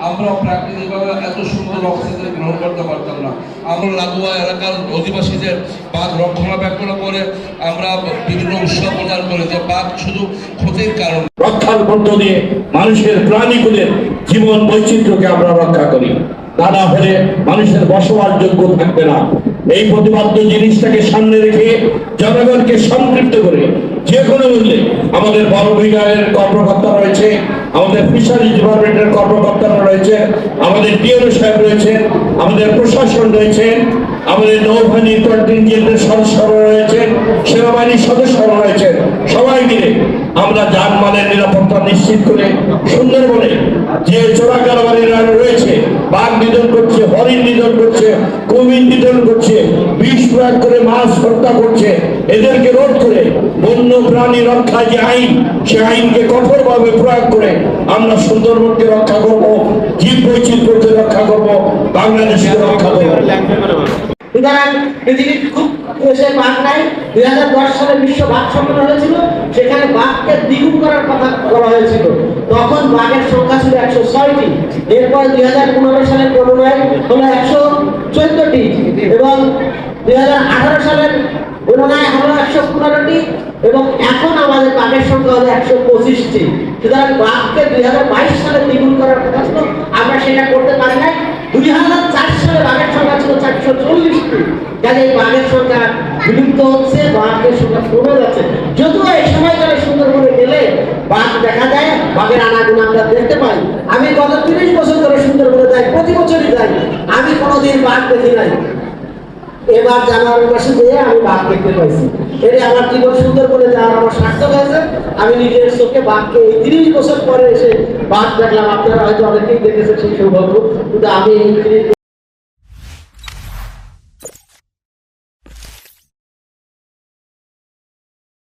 আমরা প্রাকৃতিকভাবে এত সুন্দর অক্সিজেন গ্রহণ করতে পারতাম না। আমরা লাগোয়া এলাকার অধিবাসীদের বাঘ রক্ষণাবেক্ষণ করে আমরা বিভিন্ন উৎসব প্রদান করে যে বাঘ শুধু ক্ষতির কারণ রক্ষার মধ্য দিয়ে মানুষের প্রাণীকুলের জীবন বৈচিত্র্যকে আমরা রক্ষা করি। তা না হলে মানুষের বসবাসযোগ্য থাকবে না। এই প্রতিবাদ্য জিনিসটাকে সামনে রেখে জনগণকে সম্পৃক্ত করে যে কোনো মূল্যে আমাদের বন বিভাগের কর্মকর্তা রয়েছে, আমাদের ফিশারিজ ডিপার্টমেন্টের কর্মকর্তারা রয়েছে, আমাদের ডিএনও সাহেব রয়েছেন, আমাদের প্রশাসন রয়েছেন, আমাদের নৌবাহিনীর কন্টিনজেন্টের সদস্যরা রয়েছেন, সেনাবাহিনীর সদস্যরা রয়েছেন। সবাই মিলে আমরা যানমালের নিরাপত্তা নিশ্চিত করে সুন্দরবনে যে চোরা কারবারিরা রয়েছে, বাঘ নিধন করছে, হরিণ নিধন করছে, কুমির নিধন করছে, বিষ প্রয়োগ করে মাছ হত্যা করছে, এদেরকে রোধ করে বন্য প্রাণী রক্ষা যে আইন, সে আইনকে কঠোরভাবে প্রয়োগ করে আমরা সুন্দরবনকে রক্ষা করব, জীব বৈচিত্র্যকে রক্ষা করব, বাংলাদেশকে রক্ষা করব। সুতরাং পৃথিবীর খুব দেশে বাঘ নাই। 2010 সালে বিশ্ব বাঘ সম্মেলন হয়েছিল, সেখানে বাঘকে দ্বিগুণ করার কথা বলা হয়েছিল। তখন বাঘের সংখ্যা ছিল 106টি। এরপর 2015 সালের গণনায় হলো 114টি এবং 2018 সালের গণনায় হলো 115টি এবং এখন আমাদের বাঘের সংখ্যা হলো 125টি। সুতরাং বাঘকে 2022 সালে দ্বিগুণ করার কথা ছিল, আমরা সেটা করতে পারি নাই। 2004 সালে বাঘের সংখ্যা ছিল 440টি। কাজে এই বাঘের সংখ্যা বিলুপ্ত হচ্ছে, বাঘের সংখ্যা কমে যাচ্ছে। যদিও এই সময়কালে সুন্দরবনে গেলে বাঘ দেখা যায়, বাঘের আনাগোনা আমরা দেখতে পাই। আমি গত 30 বছর ধরে সুন্দরবনে যাই, প্রতি বছরই যাই, আমি কোনোদিন বাঘ দেখি নাই। এবার জানুয়ারি মাসে যেয়ে আমি বাঘ দেখতে পাইছি। এটি আমার জীবন সুন্দরবনে যাওয়ার আমার সার্থক হয়েছে। আমি নিজের চোখে বাঘকে এই 30 বছর পরে এসে বাঘ দেখলাম। আপনারা হয়তো অনেকেই দেখেছেন সেই সৌভাগ্য, কিন্তু আমি এই